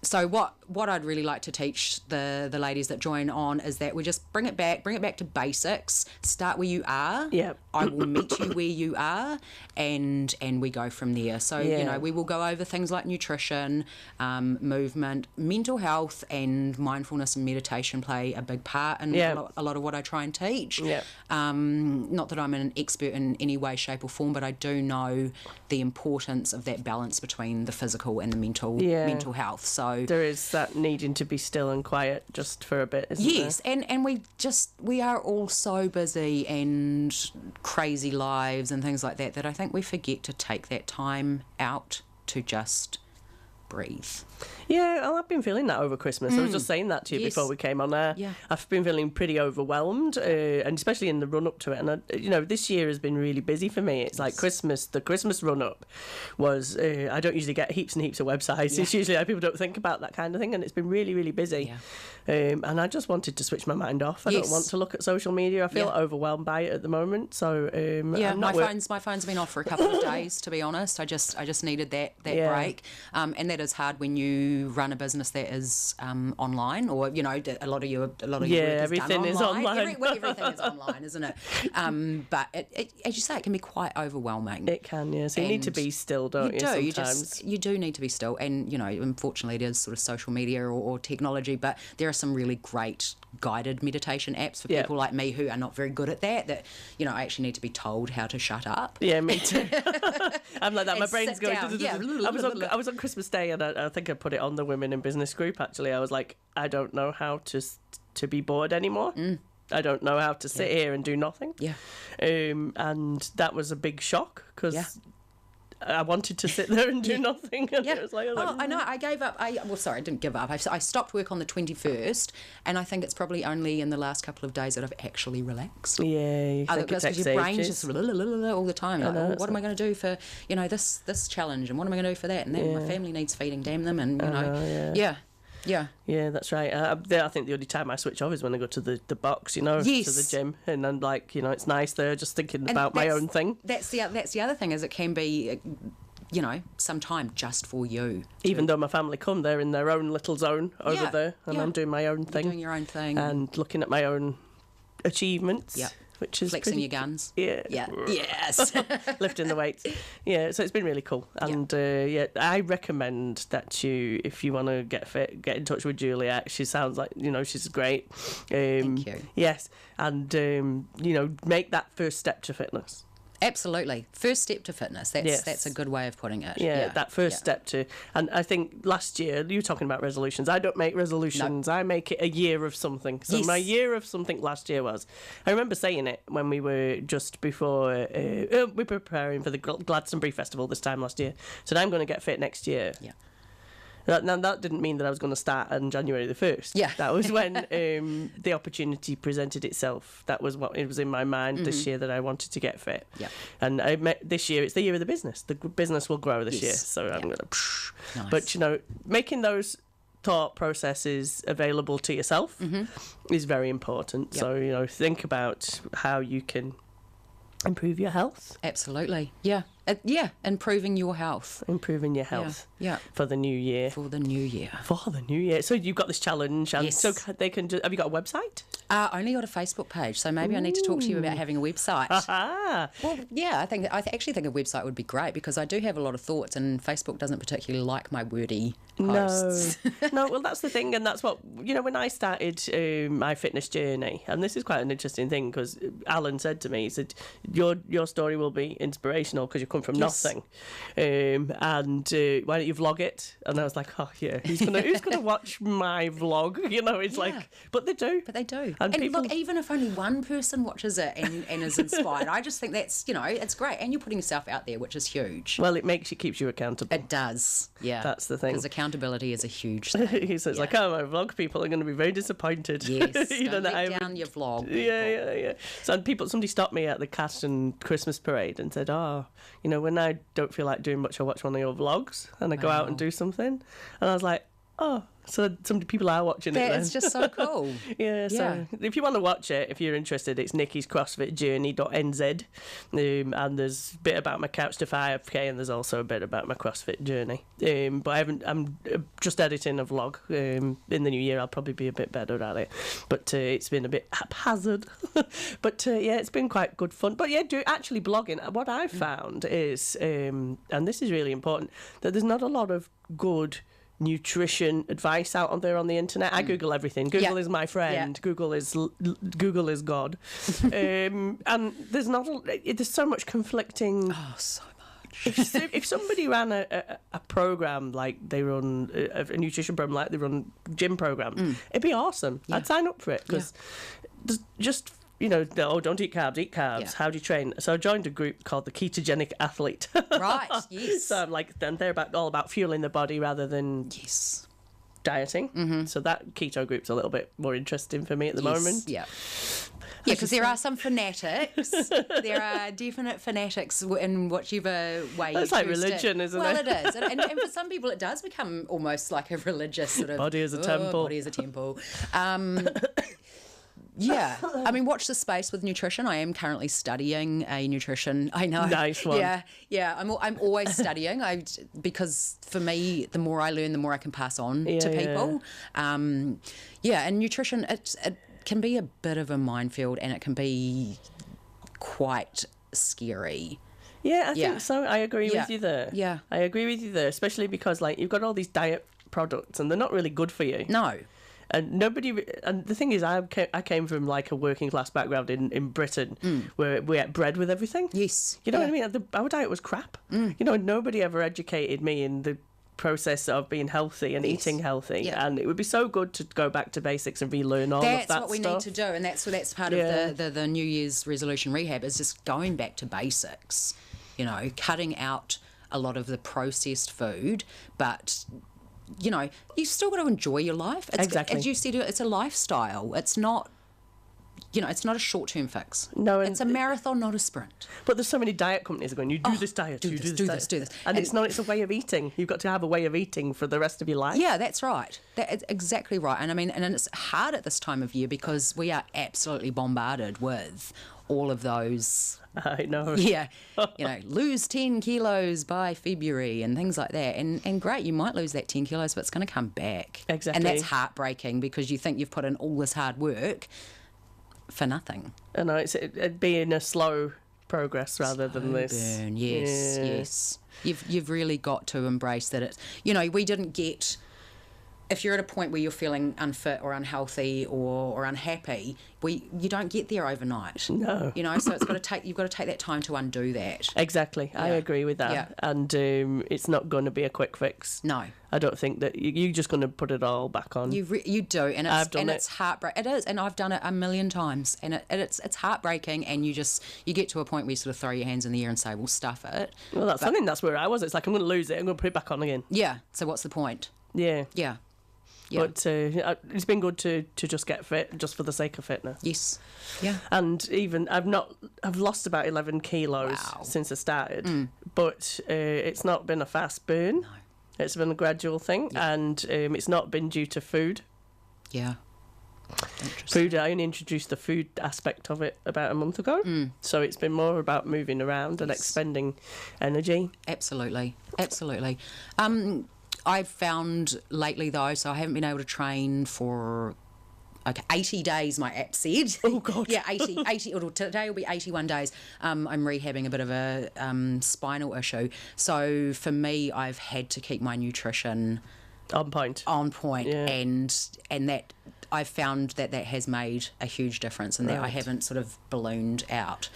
B: So what I'd really like to teach the ladies that join on is that we just bring it back to basics. Start where you are.
A: Yeah.
B: I will meet you where you are, and we go from there. So, we will go over things like nutrition, movement, mental health, and mindfulness and meditation play a big part in a lot of what I try and teach. Yeah. Not that I'm an expert in any way, shape or form, but I do know the importance of that balance between the physical and the mental health. So
A: there is that needing to be still and quiet just for a bit, isn't there?
B: Yes, and we are all so busy and crazy lives and things like that I think we forget to take that time out to just breathe.
A: Yeah, well, I've been feeling that over Christmas. I was just saying that to you before we came on air.
B: Yeah.
A: I've been feeling pretty overwhelmed, and especially in the run-up to it. And, this year has been really busy for me. It's like the Christmas run-up was, I don't usually get heaps and heaps of websites.
B: Yeah.
A: It's usually like people don't think about that kind of thing, and it's been really, really busy.
B: Yeah.
A: And I just wanted to switch my mind off. I don't want to look at social media. I feel overwhelmed by it at the moment. So,
B: my phone's been off for a couple of days, to be honest. I just needed that break. And that is hard when you run a business that is online, or a lot of your work
A: everything
B: is
A: is
B: online.
A: online.
B: Everything is online, isn't it? But it, as you say, it can be quite overwhelming.
A: It can, yeah. So you need to be still, don't you? Sometimes
B: you do need to be still, and unfortunately, it is sort of social media or technology. But there are some really great guided meditation apps for people like me who are not very good at that. I actually need to be told how to shut up.
A: Yeah, me too. I'm like that. My brain's going.
B: Down.
A: I was on Christmas Day, and I think I put it on the Women in Business group. Actually, I was like, I don't know how to be bored anymore. I don't know how to sit here and do nothing.
B: Yeah.
A: And that was a big shock because I wanted to sit there and do nothing. And it was like,
B: I know. I gave up. I didn't give up. I stopped work on the 21st, and I think it's probably only in the last couple of days that I've actually relaxed.
A: Yeah, you think it takes
B: your brain's
A: ages.
B: just all the time. Like, what am I going to do for this challenge, and what am I going to do for that? And then my family needs feeding, damn them, and
A: Yeah, that's right. I think the only time I switch off is when I go to the box, to the gym, and I'm like, it's nice there, just thinking about my own thing.
B: That's the other thing, is it can be, some time just for you.
A: Even though my family come, they're in their own little zone over there, and I'm doing my own thing.
B: You're doing your own thing.
A: And looking at my own achievements.
B: Yeah.
A: Which is
B: flexing your guns.
A: Yeah.
B: Yes.
A: Lifting the weights. Yeah, so it's been really cool. And I recommend that if you want to get fit, get in touch with Juliet. She sounds like, she's great.
B: Thank you.
A: Yes. And, make that first step to fitness.
B: Absolutely. First step to fitness. That's a good way of putting it.
A: Yeah, that first step to... And I think last year, you were talking about resolutions. I don't make resolutions. No. I make it a year of something. So my year of something last year was... I remember saying it when we were just before... we were preparing for the Glastonbury Festival this time last year. So I'm going to get fit next year.
B: Yeah.
A: Now, that didn't mean that I was going to start on January the 1st.
B: Yeah.
A: That was when the opportunity presented itself. That was what it was in my mind this year, that I wanted to get fit.
B: Yeah.
A: And this year, it's the year of the business. The business will grow this year. So I'm going to...
B: Nice.
A: But, making those thought processes available to yourself is very important.
B: Yep.
A: So, think about how you can improve your health.
B: Absolutely. Yeah. Improving your health.
A: Improving your health.
B: Yeah.
A: For the new year.
B: For the new year.
A: So you've got this challenge, and so they can. Have you got a website?
B: Only got a Facebook page, so maybe I need to talk to you about having a website.
A: Aha.
B: Well, yeah, I actually think a website would be great, because I do have a lot of thoughts, and Facebook doesn't particularly like my wordy posts.
A: No. Well, that's the thing, and that's what when I started my fitness journey, and this is quite an interesting thing, because Alan said to me, he said, your story will be inspirational because you come from nothing, and why don't you vlog it? And I was like, oh yeah, who's gonna watch my vlog? It's like, but they do. And people...
B: look, even if only one person watches it and is inspired, I just think that's it's great, and you're putting yourself out there, which is huge.
A: Well, keeps you accountable.
B: It does, yeah.
A: That's the thing.
B: Because accountability is a huge thing.
A: So it's like, my vlog people are going to be very disappointed.
B: Yes, don't let down your vlog.
A: Yeah. So somebody stopped me at the Caston Christmas parade and said, when I don't feel like doing much, I watch one of your vlogs and I go out and do something. And I was like, so some people are watching it then.
B: It's just so cool.
A: So if you want to watch it, if you're interested, it's nickyscrossfitjourney.nz, and there's a bit about my couch to 5k, and there's also a bit about my CrossFit journey. But I'm just editing a vlog. In the new year, I'll probably be a bit better at it. But it's been a bit haphazard. But it's been quite good fun. But actually blogging, what I've found is, and this is really important, that there's not a lot of good nutrition advice out on there on the internet. I Google everything. Google is my friend. Google is God. And there's so much conflicting.
B: Oh, so much.
A: If somebody ran a program like they run a nutrition program like they run gym programs, it'd be awesome. I'd sign up for it, because just don't eat carbs, eat carbs.
B: Yeah.
A: How do you train? So I joined a group called the Ketogenic Athlete.
B: Right, yes.
A: So I'm like, then they're all about fueling the body rather than dieting. Mm-hmm. So that keto group's a little bit more interesting for me at the moment.
B: Yeah. Yeah, because there are some fanatics. There are definite fanatics in whichever way you choose.
A: It's like religion, isn't it?
B: Well, it is. And for some people, it does become almost like a religious sort of...
A: Body as a temple.
B: Body as a temple. Yeah. I mean, watch the space with nutrition. I am currently studying a nutrition. I know.
A: Nice one.
B: Yeah. I'm always studying. Because for me, the more I learn, the more I can pass on to people. And nutrition, it can be a bit of a minefield, and it can be quite scary.
A: Yeah, I think so. I agree with you there.
B: Yeah.
A: I agree with you there, especially because like you've got all these diet products and they're not really good for you.
B: No.
A: And the thing is, I came from like a working class background in Britain where we ate bread with everything.
B: Yes.
A: You know what I mean? Our diet was crap. Nobody ever educated me in the process of being healthy and eating healthy, and it would be so good to go back to basics and relearn all of that stuff.
B: That's what we need to do, and that's part of the New Year's resolution rehab is just going back to basics. Cutting out a lot of the processed food, but you still got to enjoy your life.
A: Exactly.
B: As you said, it's a lifestyle. It's not. It's not a short-term fix.
A: No,
B: it's a marathon, not a sprint.
A: But there's so many diet companies going, you do this diet,
B: do this.
A: And it's a way of eating. You've got to have a way of eating for the rest of your life.
B: Yeah, that's right. That's exactly right. And I mean, and it's hard at this time of year because we are absolutely bombarded with all of those.
A: I know.
B: Yeah. Lose 10 kilos by February and things like that. And great, you might lose that 10 kilos, but it's going to come back.
A: Exactly.
B: And that's heartbreaking because you think you've put in all this hard work for nothing.
A: I know, it'd be in a slow progress rather than this.
B: Burn. Yes. You've really got to embrace that it's, we didn't get, if you're at a point where you're feeling unfit or unhealthy or unhappy, you don't get there overnight.
A: No.
B: So you've got to take that time to undo that.
A: Exactly. I agree with that.
B: Yeah.
A: And it's not going to be a quick fix.
B: No.
A: I don't think that you're just going to put it all back on.
B: You do, and it's heartbreaking. It is, and I've done it a million times, and it's heartbreaking. And you get to a point where you sort of throw your hands in the air and say, "Well, stuff it."
A: Well, I think that's where I was. It's like I'm going to lose it. I'm going to put it back on again.
B: Yeah. So what's the point?
A: Yeah.
B: Yeah.
A: But it's been good to just get fit, just for the sake of fitness.
B: Yes. Yeah.
A: And even I've lost about 11 kilos since I started, but it's not been a fast burn.
B: No.
A: It's been a gradual thing, and it's not been due to food.
B: Yeah.
A: Food, I only introduced the food aspect of it about a month ago. So it's been more about moving around and expending energy.
B: Absolutely. I've found lately, though, so I haven't been able to train for 80 days, my app said.
A: Oh, God.
B: Yeah, 80 today will be 81 days. I'm rehabbing a bit of a spinal issue. So for me, I've had to keep my nutrition
A: on point.
B: Yeah. And that I've found that has made a huge difference, and that I haven't sort of ballooned out.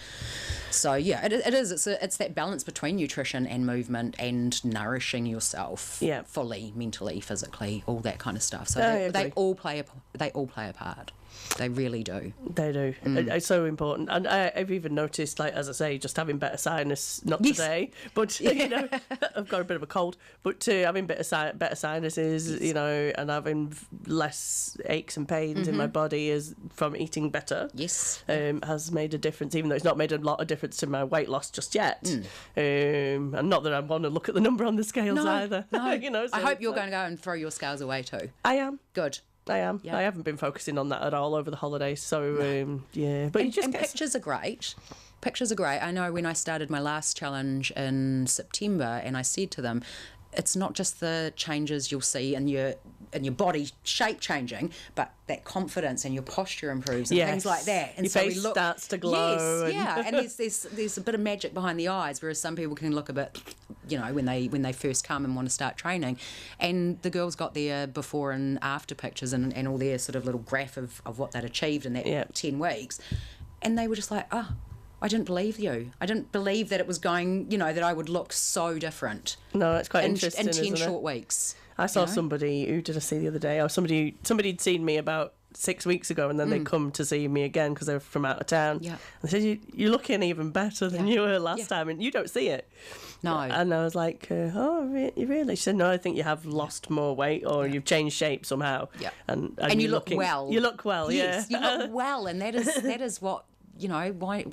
B: So yeah, it is. It's that balance between nutrition and movement and nourishing yourself fully, mentally, physically, all that kind of stuff. So they all play a part. They really do.
A: They do. It's so important. And I've even noticed, like, as I say, just having better sinus, not today, but, I've got a bit of a cold, but having better sinuses, and having less aches and pains in my body from eating better has made a difference, even though it's not made a lot of difference to my weight loss just yet. And not that I want to look at the number on the scales either.
B: No. So I hope you're going to go and throw your scales away too.
A: I am.
B: Good.
A: I am. Yep. I haven't been focusing on that at all over the holidays. So, But
B: pictures are great. Pictures are great. I know when I started my last challenge in September, and I said to them, it's not just the changes you'll see in your body shape changing, but that confidence and your posture improves and things like that. And
A: your face starts to glow.
B: Yes, and there's a bit of magic behind the eyes, whereas some people can look a bit, when they first come and want to start training. And the girls got their before and after pictures and all their sort of little graph of what they'd achieved in that 10 weeks. And they were just like, I didn't believe you. I didn't believe that it was going, that I would look so different.
A: No, it's quite interesting,
B: in 10 short weeks.
A: I saw somebody, who did I see the other day? Somebody'd seen me about 6 weeks ago, and then they come to see me again because they're from out of town.
B: Yeah.
A: And they said, you're looking even better than you were last time, and you don't see it.
B: No.
A: And I was like, oh, really? She said, no, I think you have lost more weight, or you've changed shape somehow.
B: Yeah.
A: And
B: you look well.
A: You look well,
B: yes,
A: yeah.
B: you look well, and that is what, why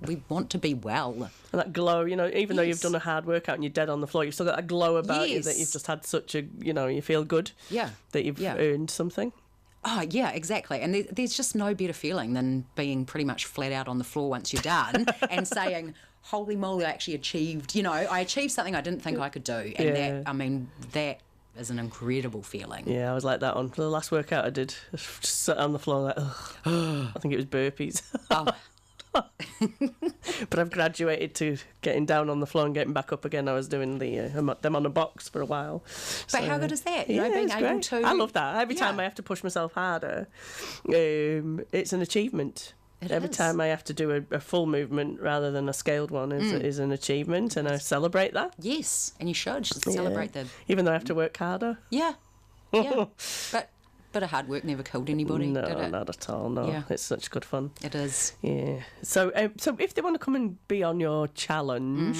B: we want to be well.
A: And that glow, even though you've done a hard workout and you're dead on the floor, you've still got that glow about you that you've just had such a, you feel good.
B: Yeah.
A: That you've earned something.
B: Oh, yeah, exactly. And there's just no better feeling than being pretty much flat out on the floor once you're done and saying, holy moly, I actually achieved, I achieved something I didn't think I could do. And that is an incredible feeling.
A: Yeah, I was like that on the last workout I did. I just sat on the floor like, ugh. I think it was burpees.
B: Oh.
A: But I've graduated to getting down on the floor and getting back up again. I was doing them on a box for a while.
B: But how good is that? Being
A: it's
B: able
A: great.
B: to...
A: I love that. Every time I have to push myself harder, it's an achievement. Every time I have to do a full movement rather than a scaled one is an achievement, and I celebrate that.
B: Yes, and you should celebrate the...
A: Even though I have to work harder.
B: Yeah. But a hard work never killed anybody,
A: no,
B: did it?
A: not at all, no.
B: Yeah.
A: It's such good fun.
B: It is.
A: Yeah. So if they want to come and be on your challenge,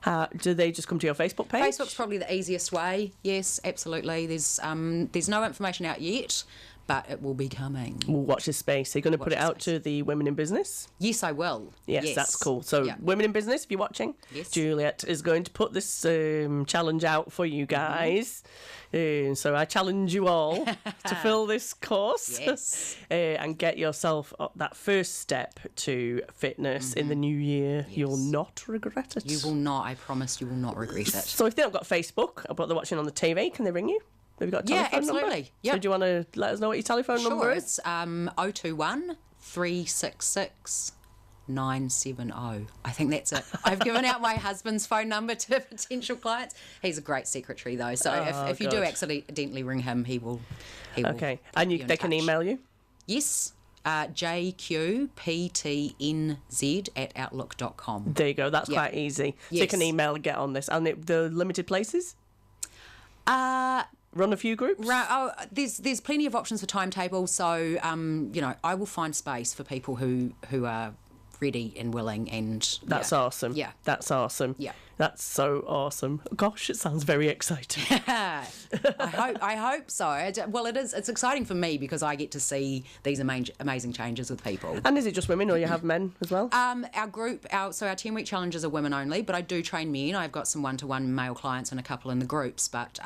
A: how do they just come to your Facebook page?
B: Facebook's probably the easiest way. Yes, absolutely. There's no information out yet, but it will be coming.
A: We'll watch this space. Are you going to put it out to the women in business?
B: Yes, I will.
A: Yes, that's cool. So women in business, if you're watching, Juliet is going to put this challenge out for you guys. So I challenge you all to fill this course and get yourself up that first step to fitness in the new year. Yes. You'll not regret it.
B: You will not. I promise you will not regret it.
A: So if they've not got Facebook, but they're watching on the TV, can they ring you? Have you got a telephone number?
B: Absolutely. Yep.
A: So do you want to let us know what your telephone number is?
B: Sure, it's 021 366 970. I think that's it. I've given out my husband's phone number to potential clients. He's a great secretary though, so if you do accidentally ring him, he will.
A: Okay, and they can email you.
B: Yes, jqptnz@outlook.com.
A: There you go. That's quite easy. So you can email and get on this. And the limited places. Run a few groups?
B: There's plenty of options for timetables. So, I will find space for people who are ready and willing. And
A: that's awesome.
B: Yeah,
A: that's awesome.
B: Yeah,
A: that's so awesome. Gosh, it sounds very exciting.
B: I hope so. Well, it is. It's exciting for me because I get to see these amazing changes with people.
A: And is it just women, or you have men as well?
B: Our group, our 10-week challenges are women only, but I do train men. I've got some one-to-one male clients and a couple in the groups, but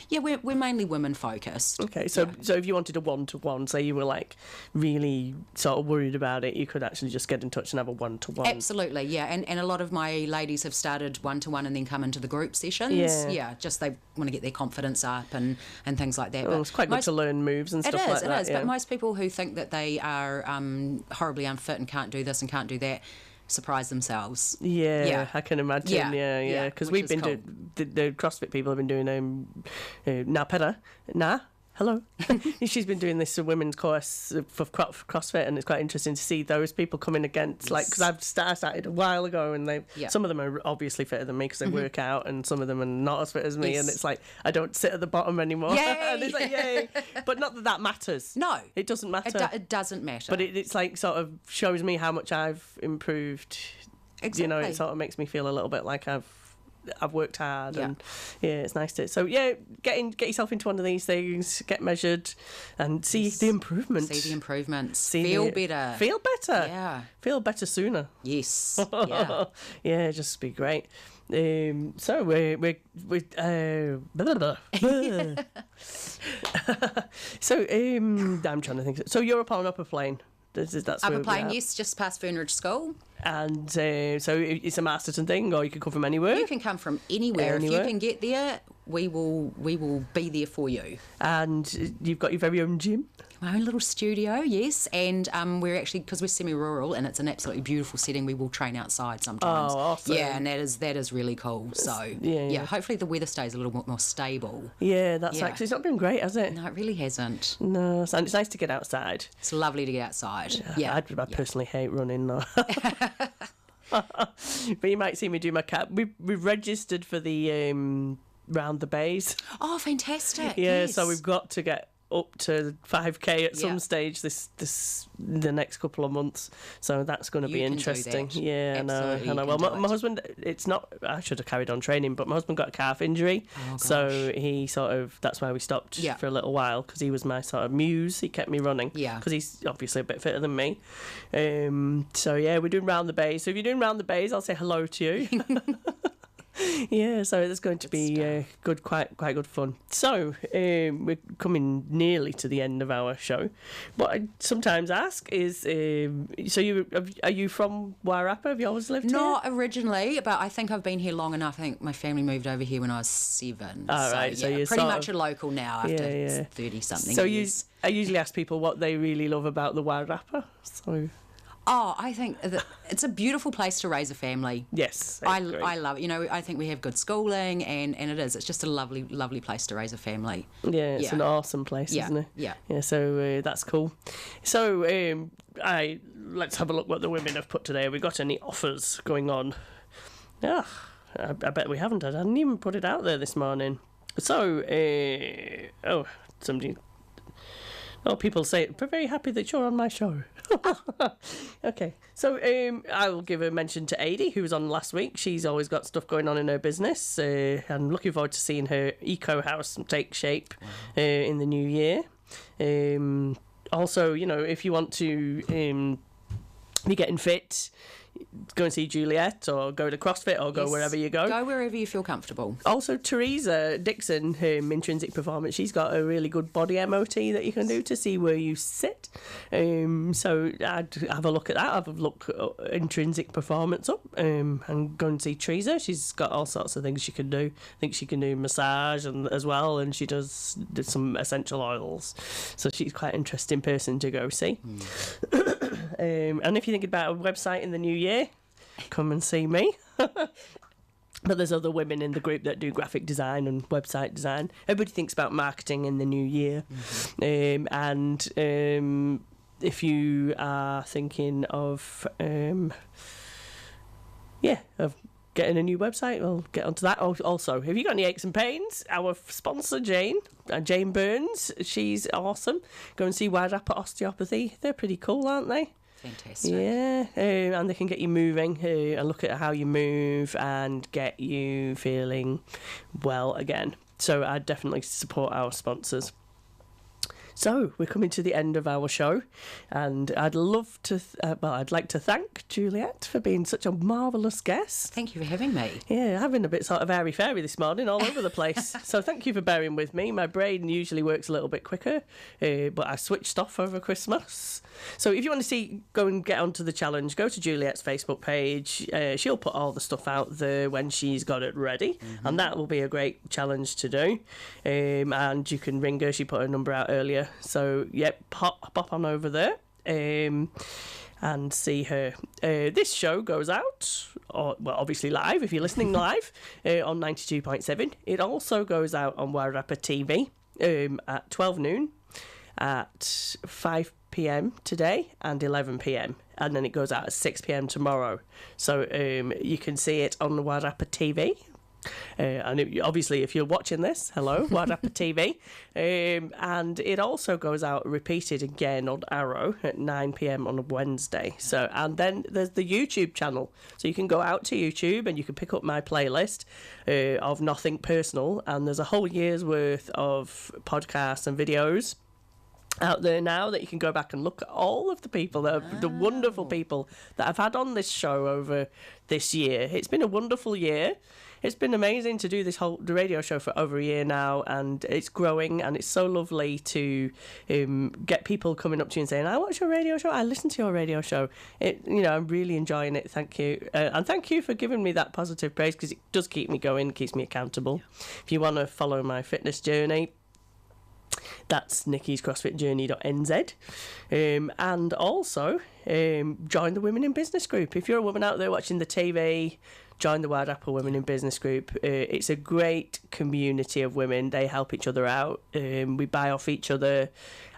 B: we're mainly women focused.
A: Okay, so if you wanted a one-to-one, say you were like really sort of worried about it, you could actually just get in touch and have a one-to-one.
B: Absolutely, yeah. And a lot of my ladies have started one-to-one and then come into the group sessions. Yeah, just they want to get their confidence up and things like that.
A: But it's quite good to learn moves and stuff like that.
B: It is, but most people who think that they are horribly unfit and can't do this and can't do that surprise themselves.
A: Yeah, I can imagine. Yeah. Because we've been doing, the CrossFit people have been doing hello. She's been doing this women's course for CrossFit, and it's quite interesting to see those people coming against, because I've started a while ago, and some of them are obviously fitter than me because they work out, and some of them are not as fit as me, and it's like I don't sit at the bottom anymore. And it's like, yay. But not that matters.
B: No.
A: It doesn't matter.
B: It doesn't matter.
A: But it's like sort of shows me how much I've improved.
B: Exactly.
A: It sort of makes me feel a little bit like I've worked hard, and it's nice to. So get yourself into one of these things, get measured, and see the improvements.
B: See the improvements. Feel better.
A: Feel better.
B: Yeah.
A: Feel better sooner.
B: Yes.
A: Yeah. Just be great. So we're blah, blah, blah. So I'm trying to think. So you're up on Upper Plain. That's
B: Upper Plain, yes, just past Fernridge School.
A: And so it's a Masterton thing, or you can come from anywhere? You
B: can come from anywhere. If you can get there, we will be there for you.
A: And you've got your very own gym?
B: My own little studio, yes. And we're actually, because we're semi-rural and it's an absolutely beautiful setting, we will train outside sometimes.
A: Oh, awesome.
B: Yeah, and that is really cool. So, hopefully the weather stays a little bit more stable.
A: Yeah, that's right. 'Cause it's not been great, has it?
B: No, it really hasn't.
A: No, and it's nice to get outside.
B: It's lovely to get outside. Yeah.
A: I personally hate running, though. But you might see me do my cat. We've registered for the round the bays.
B: Oh, fantastic!
A: Yeah,
B: yes.
A: so we've got to get up to 5K at some stage the next couple of months. So that's going to be interesting. Yeah,
B: Absolutely,
A: I know. Well, my husband, it's not. I should have carried on training, but my husband got a calf injury, so he sort of. That's why we stopped for a little while, because he was my sort of muse. He kept me running. Yeah. Because he's obviously a bit fitter than me. So yeah, we're doing round the bays. So if you're doing round the bays, I'll say hello to you. Yeah, so it's going to be good, quite good fun. So we're coming nearly to the end of our show. What I sometimes ask is, so are you from Wairarapa? Have you always lived here?
B: Not originally, but I think I've been here long enough. I think my family moved over here when I was 7.
A: Oh, right. So you're
B: pretty much a local now after 30-something years.
A: I usually ask people what they really love about the Wairarapa. So...
B: Oh, I think that it's a beautiful place to raise a family.
A: Yes,
B: I love it. You know, I think we have good schooling, and it is. It's just a lovely, lovely place to raise a family.
A: Yeah, it's an awesome place, isn't it?
B: Yeah.
A: Yeah, so that's cool. So let's have a look what the women have put today. Have we got any offers going on? Yeah, I bet we haven't. I hadn't even put it out there this morning. So, somebody... Oh, people say, we're very happy that you're on my show. Okay, so I'll give a mention to Adi, who was on last week. She's always got stuff going on in her business. I'm looking forward to seeing her eco house take shape in the new year. Also, you know, if you want to be getting fit, go and see Juliet, or go to CrossFit, or go wherever you go.
B: Go wherever you feel comfortable.
A: Also, Teresa Dixon, Intrinsic Performance, she's got a really good body MOT that you can do to see where you sit. So I'd have a look at that. Have a look at Intrinsic Performance up and go and see Teresa. She's got all sorts of things she can do. I think she can do massage as well, and she does some essential oils. So she's quite an interesting person to go see. And if you're thinking about a website in the new year, come and see me. But there's other women in the group that do graphic design and website design. Everybody thinks about marketing in the new year. If you are thinking of getting a new website, we'll get onto that. Also, have you got any aches and pains? Our sponsor, Jane Burns, she's awesome. Go and see Wairarapa Osteopathy. They're pretty cool, aren't they?
B: Fantastic.
A: Yeah, and they can get you moving and look at how you move and get you feeling well again. So I definitely support our sponsors. So we're coming to the end of our show, and I'd love to, I'd like to thank Juliet for being such a marvellous guest.
B: Thank you for having me.
A: Yeah, I've been a bit sort of airy-fairy this morning, all over the place. So thank you for bearing with me. My brain usually works a little bit quicker, but I switched off over Christmas. So if you want to go and get onto the challenge, go to Juliet's Facebook page. She'll put all the stuff out there when she's got it ready, and that will be a great challenge to do. And you can ring her. She put her number out earlier. So, pop on over there and see her. This show goes out, obviously live, if you're listening live, on 92.7. It also goes out on Wairarapa TV at 12 noon, at 5 p.m. today, and 11 p.m. And then it goes out at 6 p.m. tomorrow. So you can see it on the Wairarapa TV. Obviously, if you're watching this, hello, Wairarapa TV. And it also goes out repeated again on Arrow at 9 p.m. on a Wednesday. So, and then there's the YouTube channel. So you can go out to YouTube and you can pick up my playlist of Nothing Personal. And there's a whole year's worth of podcasts and videos out there now that you can go back and look at all of the people the wonderful people that I've had on this show over this year. It's been a wonderful year. It's been amazing to do the radio show for over a year now, and it's growing, and it's so lovely to get people coming up to you and saying, I watch your radio show, I listen to your radio show. I'm really enjoying it, thank you. And thank you for giving me that positive praise, because it does keep me going, keeps me accountable. Yeah. If you want to follow my fitness journey, that's nikkiscrossfitjourney.nz. And also join the Women in Business group. If you're a woman out there watching the TV, join the Wairarapa Women in Business group. It's a great community of women. They help each other out. We buy off each other.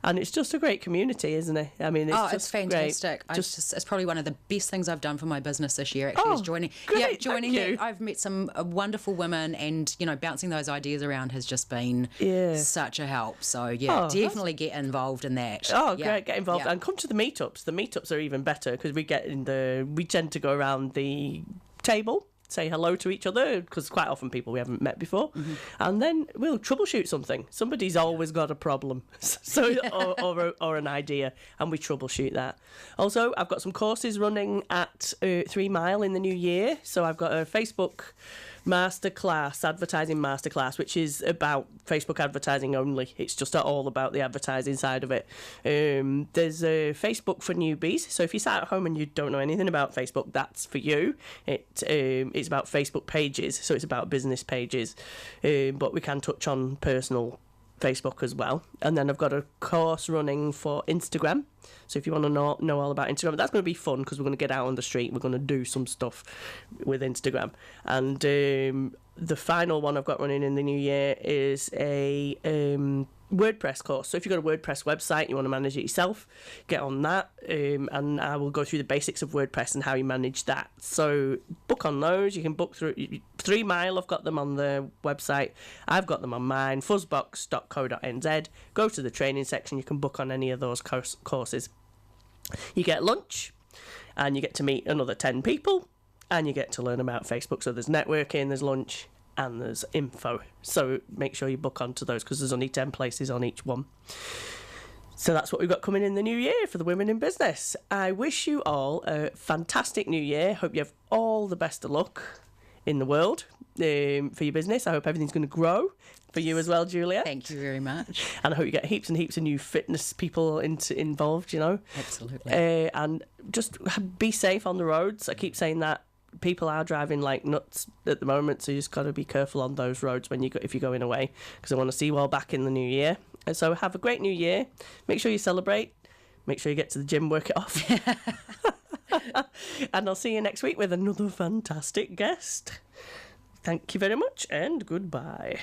A: And it's just a great community, isn't it? I mean,
B: it's fantastic. It's probably one of the best things I've done for my business this year, actually, is joining.
A: Great,
B: joining it. I've met some wonderful women, and, bouncing those ideas around has just been such a help. So, definitely get involved in that.
A: Great, get involved. And come to the meetups. The meetups are even better because we tend to go around the table, say hello to each other, because quite often people we haven't met before, and then we'll troubleshoot something. Somebody's always got a problem, or an idea, and we troubleshoot that. Also, I've got some courses running at 3 Mile in the new year, so I've got a Facebook advertising masterclass, which is about Facebook advertising only. It's just all about the advertising side of it. There's a Facebook for newbies, so if you sat at home and you don't know anything about Facebook, that's for you. It's about Facebook pages, so it's about business pages, but we can touch on personal Facebook as well. And then I've got a course running for Instagram. So if you want to know all about Instagram, that's going to be fun because we're going to get out on the street. We're going to do some stuff with Instagram. And the final one I've got running in the new year is a WordPress course. So if you've got a WordPress website, you want to manage it yourself, get on that. And I will go through the basics of WordPress and how you manage that. So book on those. You can book through 3 Mile. I've got them on the website. I've got them on mine, fuzzbox.co.nz. Go to the training section. You can book on any of those courses. You get lunch and you get to meet another 10 people and you get to learn about Facebook. So there's networking, there's lunch, and there's info. So make sure you book onto those because there's only 10 places on each one. So that's what we've got coming in the new year for the Women in Business. I wish you all a fantastic new year. Hope you have all the best of luck in the world for your business. I hope everything's going to grow for you as well, Julia.
B: Thank you very much.
A: And I hope you get heaps and heaps of new fitness people involved,
B: Absolutely.
A: And just be safe on the roads. I keep saying that. People are driving like nuts at the moment, so you just got to be careful on those roads if you're going away, because I want to see you all back in the new year. And so have a great new year. Make sure you celebrate. Make sure you get to the gym, work it off. And I'll see you next week with another fantastic guest. Thank you very much and goodbye.